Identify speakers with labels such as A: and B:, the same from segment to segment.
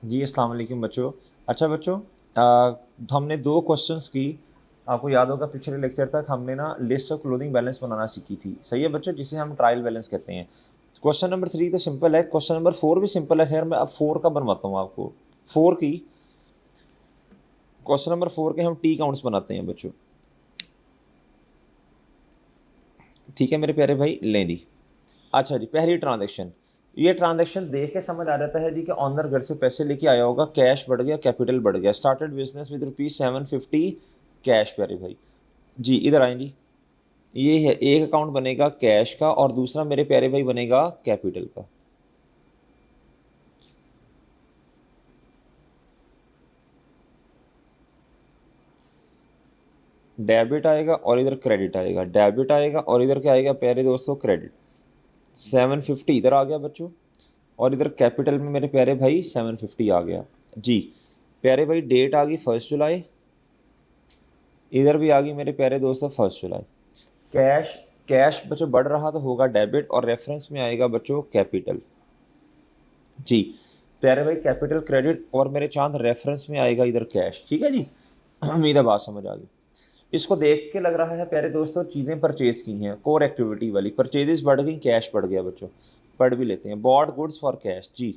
A: जी अस्सलाम वालेकुम बच्चों। अच्छा बच्चों, हमने दो क्वेश्चंस की। आपको याद होगा पिछले लेक्चर तक हमने ना लिस्ट ऑफ क्लोथिंग बैलेंस बनाना सीखी थी, सही है बच्चों, जिसे हम ट्रायल बैलेंस कहते हैं। क्वेश्चन नंबर 3 तो सिंपल है, क्वेश्चन नंबर 4 भी सिंपल है। खैर मैं अब 4 का बनवाता हूँ आपको। 4 की क्वेश्चन नंबर 4 के हम टी काउंट्स बनाते हैं बच्चों। ठीक है मेरे प्यारे भाई, लें जी। अच्छा जी, पहली ट्रांजैक्शन। ये ट्रांजैक्शन देख के समझ आ जाता है जी कि ऑनर घर से पैसे लेके आया होगा, कैश बढ़ गया, कैपिटल बढ़ गया। स्टार्टेड बिजनेस विद ₹750 कैश, प्यारे भाई। जी इधर आए जी। ये है, एक अकाउंट बनेगा कैश का और दूसरा मेरे प्यारे भाई बनेगा कैपिटल का। डेबिट आएगा और इधर क्रेडिट आएगा, डेबिट आएगा और इधर क्या आएगा प्यारे दोस्तों, क्रेडिट। 750 इधर आ गया बच्चों, और इधर कैपिटल में मेरे प्यारे भाई 750 आ गया जी। प्यारे भाई डेट आ गई 1 जुलाई, इधर भी आ गई मेरे प्यारे दोस्तों 1 जुलाई। कैश, कैश बच्चों बढ़ रहा तो होगा डेबिट और रेफरेंस में आएगा बच्चों कैपिटल जी। प्यारे भाई कैपिटल क्रेडिट और मेरे चांद रेफरेंस में आएगा इधर कैश। ठीक है जी, उम्मीद है बात समझ आ गई। इसको देख के लग रहा है प्यारे दोस्तों चीज़ें परचेज की हैं, कोर एक्टिविटी वाली। परचेजेस बढ़ गई, कैश बढ़ गया बच्चों। पढ़ भी लेते हैं, बॉट गुड्स फॉर कैश जी।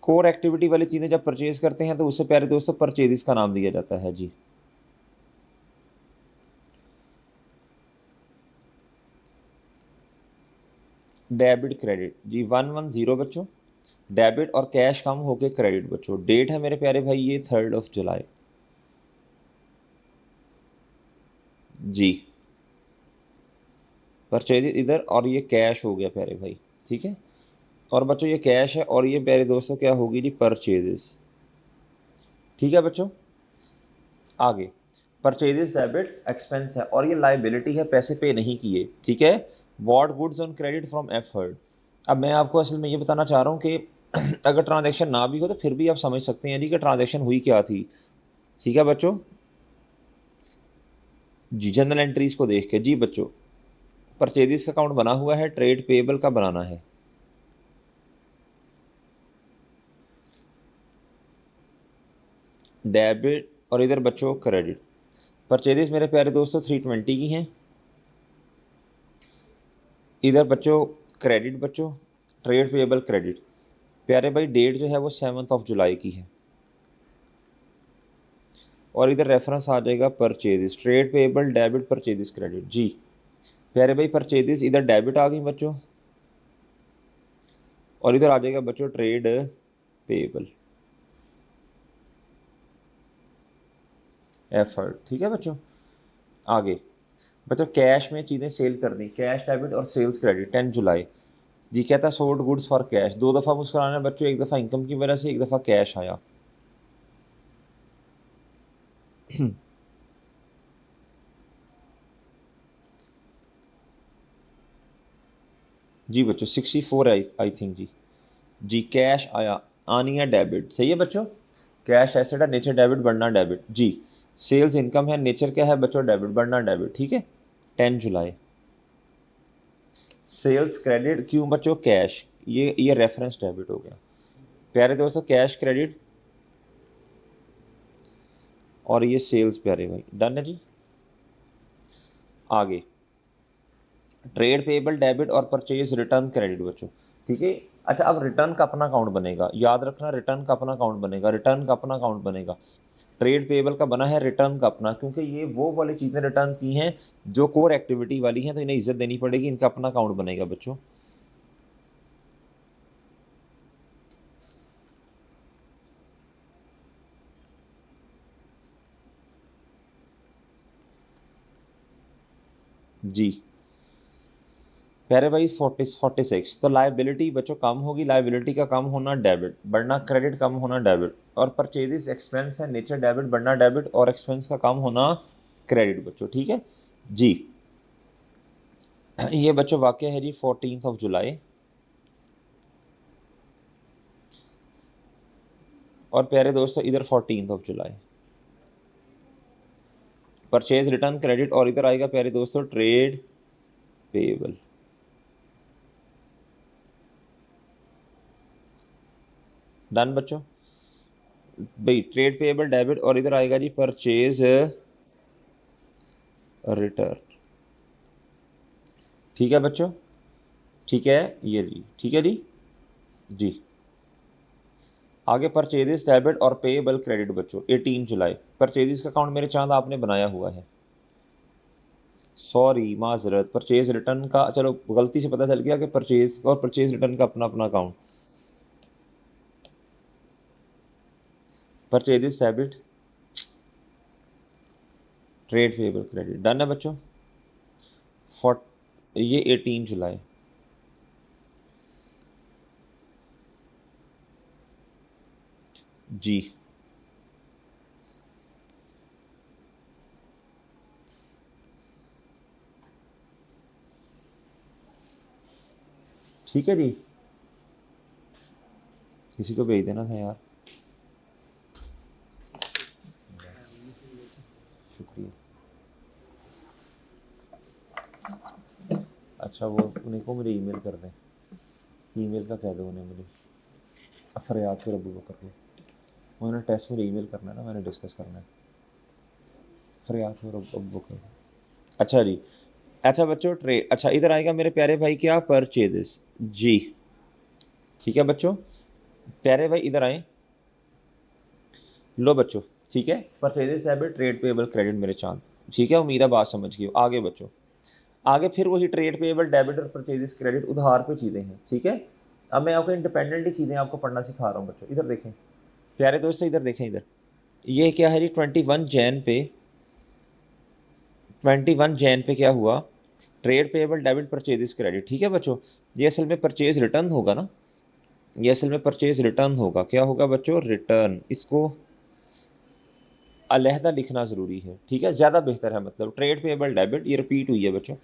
A: कोर एक्टिविटी वाली चीज़ें जब परचेज करते हैं तो उसे प्यारे दोस्तों परचेजेस का नाम दिया जाता है जी। डेबिट क्रेडिट जी, 110 बच्चों। डेबिट और कैश कम होके क्रेडिट बच्चों। डेट है मेरे प्यारे भाई ये 3 जुलाई जी। परचेज इधर और ये कैश हो गया प्यारे भाई, ठीक है। और बच्चों ये कैश है और ये प्यारे दोस्तों क्या होगी जी, परचेजेस। ठीक है बच्चों, आगे। परचेजेस डेबिट एक्सपेंस है और ये लाइबिलिटी है, पैसे पे नहीं किए। ठीक है, bought goods on credit from एफर्ड। अब मैं आपको असल में ये बताना चाह रहा हूँ कि अगर ट्रांजैक्शन ना भी हो तो फिर भी आप समझ सकते हैं जी कि ट्रांजैक्शन हुई क्या थी। ठीक है बच्चों जी, जनरल एंट्रीज को देख के जी बच्चों। परचेजेस का अकाउंट बना हुआ है, ट्रेड पेबल का बनाना है। डेबिट और इधर बच्चों क्रेडिट। परचेजेस मेरे प्यारे दोस्तों 320 की हैं। इधर बच्चों क्रेडिट बच्चों, ट्रेड पेबल क्रेडिट। प्यारे भाई डेट जो है वो 7 जुलाई की है और इधर रेफरेंस आ जाएगा purchases, trade payable debit purchases credit जी। प्यारे भाई परचेजेस इधर डेबिट आ गई बच्चों और इधर आ जाएगा बच्चों ट्रेड पेबल एफर्ट। ठीक है बच्चों, आगे। बच्चों कैश में चीज़ें सेल करनी, कैश डेबिट और सेल्स क्रेडिट 10 जुलाई जी। कहता सोल्ड गुड्स फॉर कैश, दो दफ़ा मुस्कुराना है बच्चों, एक दफ़ा इनकम की वजह से, एक दफ़ा कैश आया। जी बच्चों 64 I think ji. Ji cash आया, आनी है डेबिट, सही है बच्चों। कैश एसेट है, नेचर डेबिट, बढ़ना डेबिट जी। सेल्स इनकम है, नेचर क्या है बच्चों, डेबिट, बढ़ना डेबिट। ठीक है, 10 जुलाई। सेल्स क्रेडिट क्यों बच्चों, कैश, ये रेफरेंस डेबिट हो गया। प्यारे दोस्तों कैश क्रेडिट और ये सेल्स, प्यारे भाई डन है जी। आगे ट्रेड पेबल डेबिट और परचेज रिटर्न क्रेडिट बच्चों। ठीक है। अच्छा अब रिटर्न का अपना अकाउंट बनेगा, याद रखना, रिटर्न का अपना अकाउंट बनेगा, रिटर्न का अपना अकाउंट बनेगा। ट्रेड पेबल का बना है रिटर्न का अपना, क्योंकि ये वो वाली चीज़ें रिटर्न की हैं जो कोर एक्टिविटी वाली हैं, तो इन्हें इज्जत देनी पड़ेगी, इनका अपना अकाउंट बनेगा बच्चों। जी प्यारे भाई 46 तो लाइबिलिटी बच्चों कम होगी, लाइबिलिटी का कम होना डेबिट, बढ़ना क्रेडिट, कम होना डेबिट। और परचेजेस एक्सपेंस है, नेचर डेबिट, बढ़ना डेबिट, और एक्सपेंस का कम होना क्रेडिट बच्चों। ठीक है जी। ये बच्चों वाक्य है जी 14 जुलाई। और प्यारे दोस्तों इधर 14 जुलाई। परचेज रिटर्न क्रेडिट और इधर आएगा प्यारे दोस्तों ट्रेड पेबल। डन बच्चों। भाई ट्रेड पेएबल डेबिट और इधर आएगा जी परचेज रिटर्न। ठीक है बच्चों, ठीक है ये जी, ठीक है जी जी। आगे परचेजेस डेबिट और पेएबल क्रेडिट बच्चों 18 जुलाई। परचेजेस का अकाउंट मेरे चांद आपने बनाया हुआ है, सॉरी माजरत। परचेज रिटर्न का चलो गलती से पता चल गया कि परचेज और परचेज रिटर्न का अपना अपना account. Purchases debit trade payable credit done है बच्चों। ये 18 जुलाई। जी ठीक है जी, किसी को भेज देना था यार, शुक्रिया। अच्छा वो उन्हीं को मुझे ईमेल कर दें, ईमेल का कह दो उन्हें मुझे, फरियाद फिर अबू बकर को, उन्होंने टेस्ट में ईमेल करना है ना, मैंने डिस्कस करना है। फरियाद फिर अबू बकर। अच्छा जी, अच्छा बच्चों ट्रेड, अच्छा इधर आएगा मेरे प्यारे भाई क्या परचेजेस जी। ठीक है बच्चों, प्यारे भाई इधर आए, लो बच्चों ठीक है। Purchases debit trade payable credit मेरे चांद, ठीक है उम्मीद है बात समझ गई। आगे बच्चों, आगे फिर वही ट्रेड पेएबल डेबिट और परचेजेस क्रेडिट उधार पे चीज़ें हैं, ठीक है। अब मैं आपको इंडिपेंडेंट ही चीज़ें आपको पढ़ना सिखा रहा हूँ बच्चों। इधर देखें प्यारे दोस्तों, इधर देखें, इधर ये क्या है जी 21 जैन पे क्या हुआ, trade payable debit purchases credit. ठीक है बच्चों, ये असल में परचेज रिटर्न होगा ना, ये असल में परचेज रिटर्न होगा। क्या होगा बच्चों, रिटर्न। इसको अलहदा लिखना ज़रूरी है, ठीक है, ज़्यादा बेहतर है। मतलब ट्रेड पेएबल डेबिट, ये रिपीट हुई है बच्चों,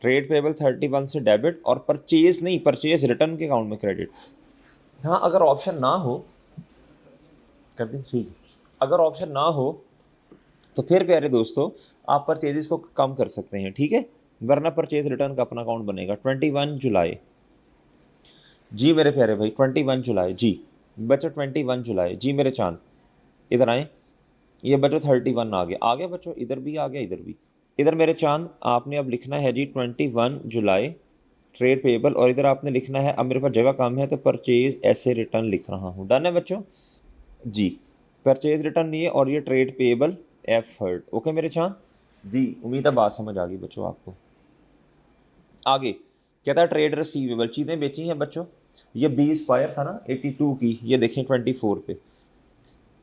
A: ट्रेड पेएबल 31 से डेबिट और परचेज नहीं, परचेज रिटर्न के अकाउंट में क्रेडिट। हाँ अगर ऑप्शन ना हो कर दें, ठीक। अगर ऑप्शन ना हो तो फिर प्यारे दोस्तों आप परचेजेस को कम कर सकते हैं, ठीक है, वरना परचेज रिटर्न का अपना अकाउंट बनेगा। 21 जुलाई जी मेरे प्यारे भाई, 21 जुलाई जी बच्चों, 21 जुलाई जी मेरे चांद। इधर आए, ये बच्चों 31 आ गया, आगे बच्चों इधर भी आ गया, इधर भी। इधर मेरे चांद आपने अब लिखना है जी 21 जुलाई ट्रेड पेएबल, और इधर आपने लिखना है, अब मेरे पास जगह कम है तो परचेज ऐसे रिटर्न लिख रहा हूँ। डन है बच्चों जी, परचेज रिटर्न नहीं है, और ये ट्रेड पेएबल एफर्ट। ओके मेरे चांद जी, उम्मीद है बात समझ आ गई बच्चों आपको। आगे कहता है ट्रेड रिसीवेबल, चीज़ें बेची हैं बच्चों। ये 20 एक्सपायर था ना 82 की, ये देखें 24 पे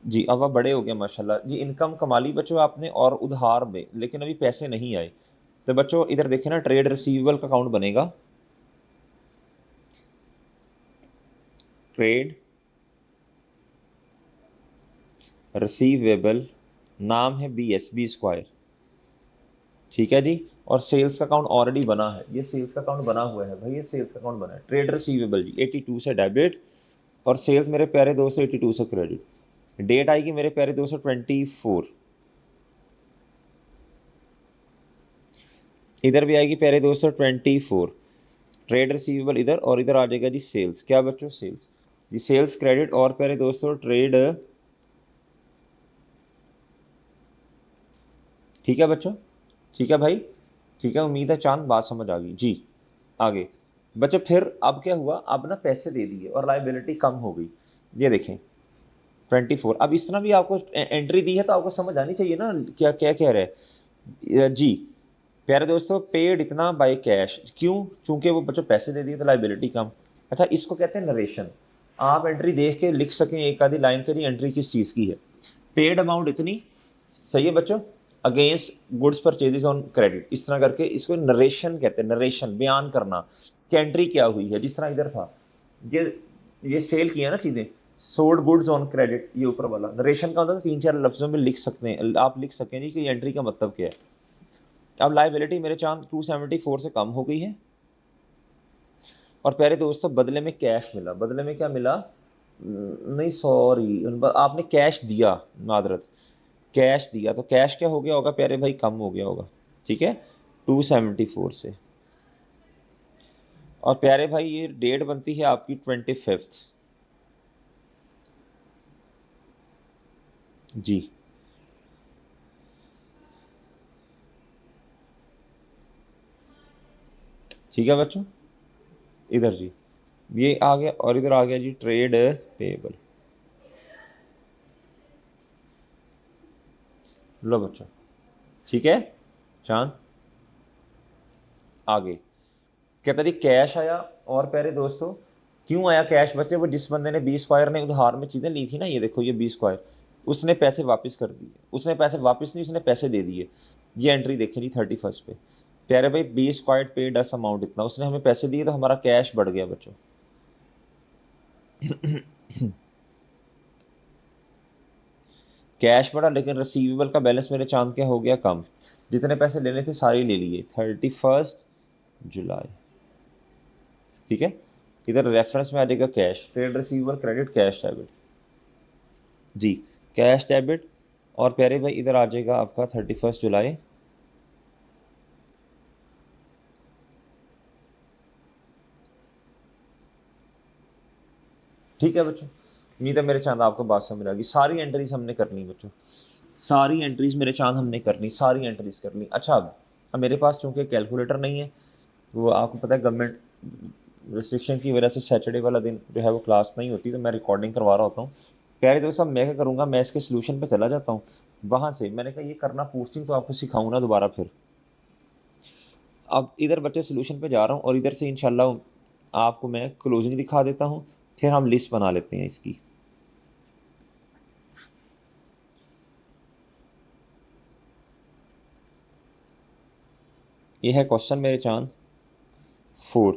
A: जी। अब वह बड़े हो गए माशाल्लाह जी। इनकम कमा ली बच्चों आपने और उधार में, लेकिन अभी पैसे नहीं आए। तो बच्चों इधर देखें ना, ट्रेड रिसीवेबल का अकाउंट बनेगा, ट्रेड रिसीवेबल, नाम है BSB स्क्वायर, ठीक है जी। और सेल्स का अकाउंट ऑलरेडी बना है, ये सेल्स का अकाउंट बना हुआ है भाई, ये सेल्स का अकाउंट बना है। ट्रेड रिसीवेबल जी 82 से डेबिट और सेल्स मेरे प्यारे 282 से क्रेडिट। डेट आएगी मेरे प्यारे 224, इधर भी आएगी प्यारे 224। ट्रेड रिसीवेबल इधर, और इधर आ जाएगा जी सेल्स। क्या बच्चों, सेल्स जी, सेल्स क्रेडिट और प्यारे दोस्तों ट्रेड, ठीक है बच्चों, ठीक है भाई, ठीक है उम्मीद है चांद बात समझ आ गई जी। आगे बच्चों फिर अब क्या हुआ, अब ना पैसे दे दिए और लाइबिलिटी कम हो गई। ये देखें 24। अब इस तरह भी आपको एंट्री दी है तो आपको समझ आनी चाहिए ना क्या क्या कह रहे हैं जी। प्यारे दोस्तों पेड इतना बाय कैश, क्यों, चूंकि वो बच्चों पैसे दे दिए तो लाइबिलिटी कम। अच्छा इसको कहते हैं नरेशन, आप एंट्री देख के लिख सकें एक आधी लाइन के लिए एंट्री किस चीज़ की है। पेड अमाउंट इतनी, सही है बच्चों, against goods purchases on credit, इस तरह करके इसको नरेशन कहते हैं। नरेशन बयान करना कि एंट्री क्या हुई है। जिस तरह इधर था, ये सेल किया ना चीज़ें, सोल्ड गुड्स ऑन क्रेडिट, ये ऊपर वाला नरेशन का होता है। 3-4 लफ्ज़ों में लिख सकते हैं आप, लिख सकें जी कि एंट्री का मतलब क्या है। अब लाइबिलिटी मेरे चांद 274 से कम हो गई है, और प्यारे दोस्तों बदले में कैश मिला। बदले में क्या मिला, नहीं सॉरी, आपने कैश दिया, मादरत, कैश दिया, तो कैश क्या हो गया होगा प्यारे भाई, कम हो गया होगा, ठीक है 274 से। और प्यारे भाई ये डेट बनती है आपकी 25, जी ठीक है बच्चों, इधर जी ये आ गया, और इधर आ गया जी ट्रेड पेबल। लो बच्चों, ठीक है। चांद आगे कहता जी कैश आया। और प्यारे दोस्तों क्यों आया कैश बच्चे, वो जिस बंदे ने बी स्क्वायर ने उधार में चीज़ें ली थी ना, ये देखो ये बी स्क्वायर, उसने पैसे वापस कर दिए, उसने पैसे वापस नहीं, उसने पैसे दे दिए। ये एंट्री देखें जी 31 पे, प्यारे भाई बी स्क्वायर पेड अस अमाउंट इतना, उसने हमें पैसे दिए तो हमारा कैश बढ़ गया बच्चों। कैश बढ़ा लेकिन रिसीवेबल का बैलेंस मेरे चांद क्या हो गया कम, जितने पैसे लेने थे सारे ले लिए 31 जुलाई। ठीक है, इधर रेफरेंस में आ जाएगा cash, trade receivable credit cash debit जी, कैश डेबिट। और प्यारे भाई इधर आ जाएगा आपका 31 जुलाई। ठीक है बच्चों, उम्मीद है मेरे चांद आपको बात समझ आ गई। सारी एंट्रीज हमने करनी बच्चों, सारी एंट्रीज मेरे चांद हमने करनी, सारी एंट्रीज करनी। अच्छा अब मेरे पास चूंकि कैलकुलेटर नहीं है, वो आपको पता है गवर्नमेंट रिस्ट्रिक्शन की वजह से सैटरडे वाला दिन जो है वो क्लास नहीं होती, तो मैं रिकॉर्डिंग करवा रहा होता हूँ। प्यारे दोस्तों मैं क्या करूँगा, मैं इसके सोल्यूशन पे चला जाता हूँ, वहाँ से मैंने कहा ये करना पोस्टिंग तो आपको सिखाऊँ ना दोबारा फिर। अब इधर बच्चे सोल्यूशन पे जा रहा हूँ और इधर से इंशाल्लाह आपको मैं क्लोजिंग दिखा देता हूँ, फिर हम लिस्ट बना लेते हैं इसकी। ये है क्वेश्चन मेरे चांद 4।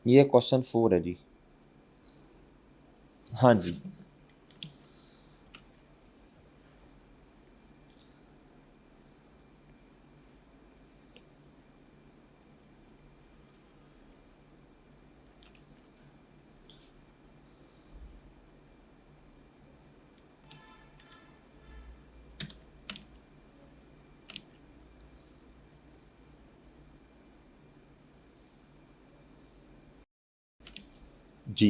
A: ये क्वेश्चन 4 है जी। हाँ जी जी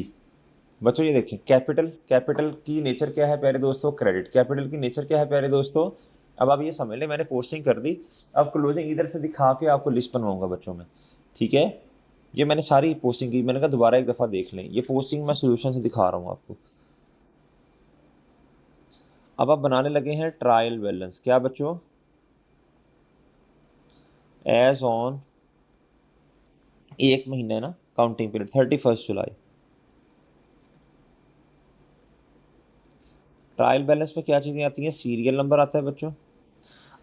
A: बच्चों ये देखें, कैपिटल, कैपिटल की नेचर क्या है प्यारे दोस्तों, क्रेडिट। कैपिटल की नेचर क्या है प्यारे दोस्तों, अब आप ये समझ लें मैंने पोस्टिंग कर दी, अब क्लोजिंग इधर से दिखा के आपको लिस्ट बनवाऊंगा बच्चों में। ठीक है, ये मैंने सारी पोस्टिंग की, मैंने कहा दोबारा एक दफ़ा देख लें, ये पोस्टिंग मैं सोल्यूशन से दिखा रहा हूँ आपको। अब आप बनाने लगे हैं ट्रायल बैलेंस, क्या बच्चों, एज ऑन एक महीना है ना काउंटिंग पीरियड 31 जुलाई। ट्रायल बैलेंस में क्या चीज़ें आती हैं, सीरियल नंबर आता है बच्चों,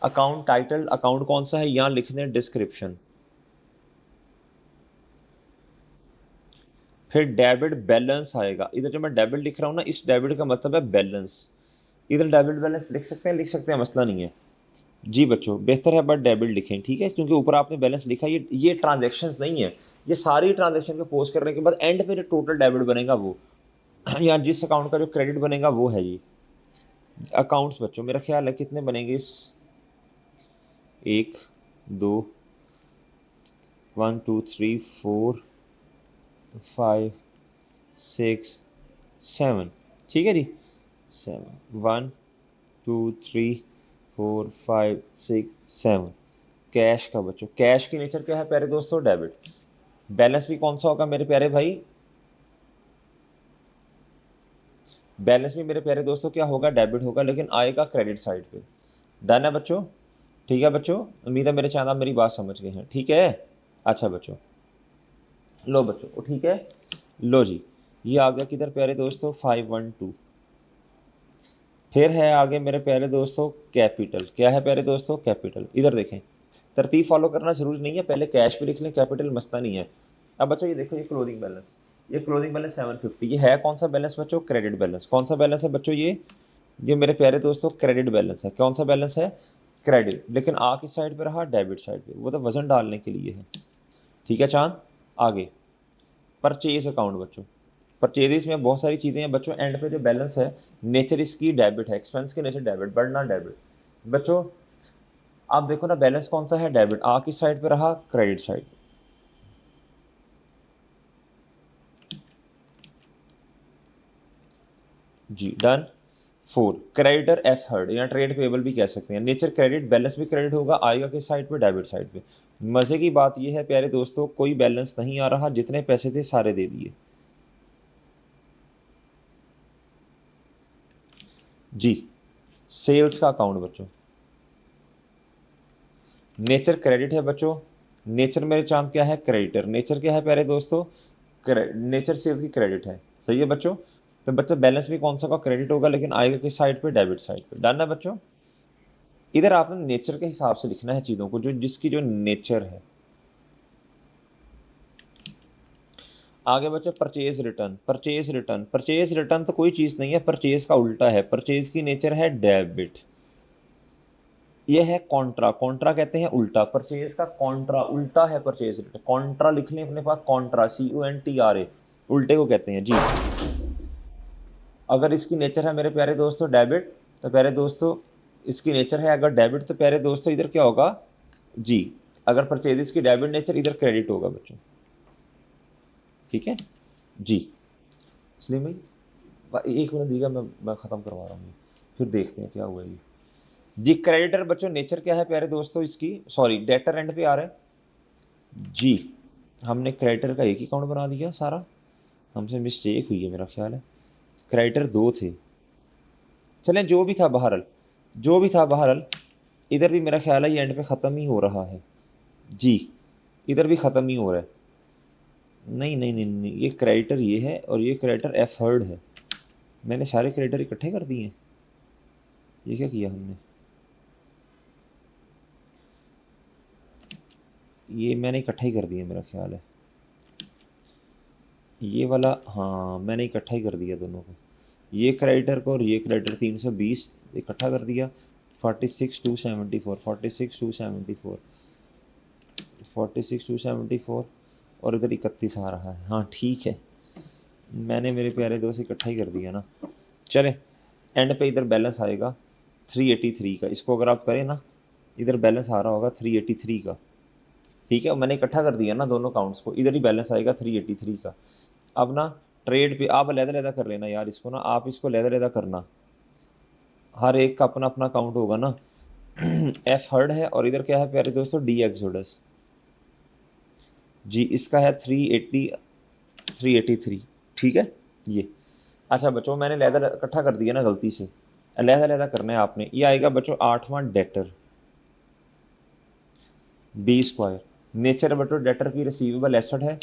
A: अकाउंट टाइटल, अकाउंट कौन सा है यहाँ लिख दें डिस्क्रिप्शन, फिर डेबिट बैलेंस आएगा। इधर जो मैं डेबिट लिख रहा हूँ ना, इस डेबिट का मतलब है बैलेंस, इधर डेबिट बैलेंस लिख सकते हैं, लिख सकते हैं, मसला नहीं है जी बच्चों, बेहतर है बट डेबिट लिखें। ठीक है, क्योंकि ऊपर आपने बैलेंस लिखा, ये ट्रांजेक्शंस नहीं है, ये सारी ट्रांजेक्शन को पोस्ट करने के बाद एंड पे जो टोटल डेबिट बनेगा वो या जिस अकाउंट का जो क्रेडिट बनेगा वो है जी अकाउंट्स। बच्चों मेरा ख्याल है कितने बनेंगे इस, 1 2 3 4 5 6 7, ठीक है जी 7, 1 2 3 4 5 6 7। कैश का बच्चों, कैश की नेचर क्या है प्यारे दोस्तों, डेबिट। बैलेंस भी कौन सा होगा मेरे प्यारे भाई, बैलेंस भी मेरे प्यारे दोस्तों क्या होगा, डेबिट होगा, लेकिन आएगा क्रेडिट साइड पे। डन है बच्चों, ठीक है बच्चों, उम्मीद है मेरे चांद आप मेरी बात समझ गए हैं। ठीक है, अच्छा बच्चों, लो बच्चों वो ठीक है, लो जी ये आ गया किधर प्यारे दोस्तों 512। फिर है आगे मेरे प्यारे दोस्तों कैपिटल, क्या है प्यारे दोस्तों, कैपिटल। इधर देखें, तरतीब फॉलो करना जरूरी नहीं है, पहले कैश पे लिख लें कैपिटल, मसला नहीं है। अब बच्चों ये देखो ये क्लोजिंग बैलेंस, ये क्लोजिंग बैलेंस 750, ये है कौन सा बैलेंस बच्चों, क्रेडिट बैलेंस। कौन सा बैलेंस है बच्चों, ये मेरे प्यारे दोस्तों क्रेडिट बैलेंस है। कौन सा बैलेंस है, क्रेडिट, लेकिन आ किस साइड पे रहा, डेबिट साइड पे, वो तो वजन डालने के लिए है। ठीक है चांद, आगे परचेज अकाउंट बच्चों, परचेज में बहुत सारी चीज़ें हैं बच्चों, एंड पे जो बैलेंस है नेचर इसकी डेबिट है, एक्सपेंस की नेचर डेबिट, बढ़ना डेबिट। बच्चों आप देखो ना बैलेंस कौन सा है, डेबिट, आ किस साइड पे रहा, क्रेडिट साइड। जी डन। 4 क्रेडिटर एफ हर्ड या ट्रेड पेबल भी कह सकते हैं। नेचर क्रेडिट, बैलेंस भी क्रेडिट होगा, आएगा किस साइड पे, डेबिट साइड पे। मज़े की बात यह है प्यारे दोस्तों, कोई बैलेंस नहीं आ रहा, जितने पैसे थे सारे दे दिए। जी सेल्स का अकाउंट बच्चों, नेचर क्रेडिट है बच्चों, नेचर मेरे चांद क्या है, क्रेडिटर। नेचर क्या है प्यारे दोस्तों, नेचर सेल्स की क्रेडिट है, सही है बच्चों। तो बच्चों बैलेंस भी कौन सा का क्रेडिट होगा, लेकिन आएगा किस साइड पे, डेबिट साइड पे। डन है बच्चों। इधर आपने नेचर के हिसाब से लिखना है चीज़ों को, जो जिसकी जो नेचर है। आगे बच्चों purchase return, purchase return, purchase return तो कोई चीज़ नहीं है, परचेज का उल्टा है। परचेज की नेचर है डेबिट, ये है कॉन्ट्रा, कॉन्ट्रा कहते हैं उल्टा, परचेज का कॉन्ट्रा उल्टा है परचेज रिटर्न। कॉन्ट्रा लिख लें अपने पास, कॉन्ट्रा CONTRA, उल्टे को कहते हैं जी। अगर इसकी नेचर है मेरे प्यारे दोस्तों डेबिट, तो प्यारे दोस्तों इसकी नेचर है अगर डेबिट, तो प्यारे दोस्तों इधर क्या होगा जी, अगर परचेज की डेबिट नेचर, इधर क्रेडिट होगा बच्चों, ठीक है जी। इसलिए भाई 1 मिनट दीजिएगा, मैं ख़त्म करवा रहा हूँ, फिर देखते हैं क्या हुआ ये जी। क्रेडिटर बच्चों नेचर क्या है प्यारे दोस्तों इसकी, सॉरी डेटर एंड पे आ रहा है जी। हमने क्रेडिटर का एक ही अकाउंट बना दिया सारा, हमसे मिस्टेक हुई है मेरा ख्याल है। क्रेडिटर 2 थे, चलें जो भी था बहरहाल, जो भी था बहरहाल, इधर भी मेरा ख्याल है ये एंड पे ख़त्म ही हो रहा है जी, इधर भी ख़त्म ही हो रहा है। नहीं नहीं नहीं नहीं, ये क्रेडिटर ये है और ये क्रेडिटर एफ हर्ड है। मैंने सारे क्रेडिटर इकट्ठे कर दिए, ये क्या किया हमने, ये मैंने इकट्ठा ही कर दिया मेरा ख्याल है, ये वाला, हाँ मैंने इकट्ठा ही कर दिया दोनों को, ये क्रेडिटर को और ये क्रेडिटर 320 इकट्ठा कर दिया। 46,274, 46,274, 46,274 और इधर 31 आ रहा है, हाँ ठीक है, मैंने मेरे प्यारे दोस्त इकट्ठा ही कर दिया ना। चले एंड पे इधर बैलेंस आएगा 383 का, इसको अगर आप करें ना, इधर बैलेंस आ रहा होगा 383 का, ठीक है। मैंने इकट्ठा कर दिया ना दोनों अकाउंट्स को, इधर ही बैलेंस आएगा 383 का। अब ना ट्रेड पे आप लहदा कर लेना यार इसको ना, आप इसको लहदा करना, हर एक का अपना अपना अकाउंट होगा ना। एफ हर्ड है और इधर क्या है प्यारे दोस्तों, डी एक्सोडस जी, इसका है 383, ठीक है ये। अच्छा बच्चों मैंने लहदा इकट्ठा कर दिया ना गलती से, लहदा करना है आपने। ये आएगा बच्चों 8वां डेटर, बी स्क्वायर। नेचर बच्चों डेटर की रिसीवेबल एसेट है,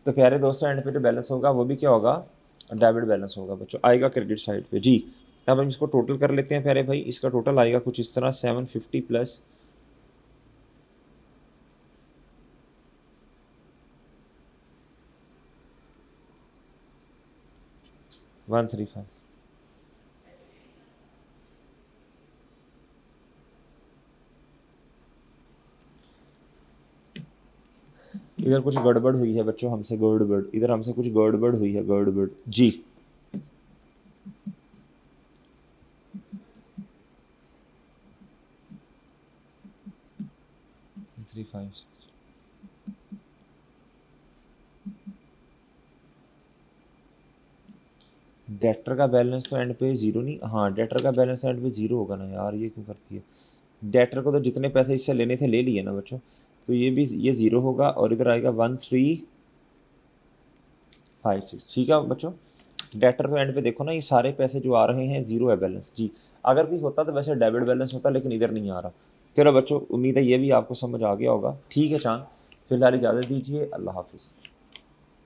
A: तो प्यारे दोस्तों एंड पे जो बैलेंस होगा वो भी क्या होगा, डेबिट बैलेंस होगा बच्चों, आएगा क्रेडिट साइड पे जी। अब हम इसको टोटल कर लेते हैं प्यारे भाई, इसका टोटल आएगा कुछ इस तरह 750 प्लस 135। इधर कुछ गड़बड़ हुई है बच्चों हमसे, गड़बड़, इधर हमसे कुछ गड़बड़ हुई है, गड़बड़ जी। डेटर का बैलेंस तो एंड पे ज़ीरो नहीं, हाँ डेटर का बैलेंस एंड पे ज़ीरो होगा ना यार, ये क्यों करती है। डेटर को तो जितने पैसे इससे लेने थे ले लिए ना बच्चों, तो ये भी ये ज़ीरो होगा और इधर आएगा 1356, ठीक है बच्चों। डेटर तो एंड पे देखो ना, ये सारे पैसे जो आ रहे हैं ज़ीरो है बैलेंस जी। अगर भी होता तो वैसे डेबिट बैलेंस होता, लेकिन इधर नहीं आ रहा। चलो बच्चों उम्मीद है ये भी आपको समझ आ गया होगा, ठीक है चांद, फिलहाल इजाज़त दीजिए, अल्लाह हाफिज़।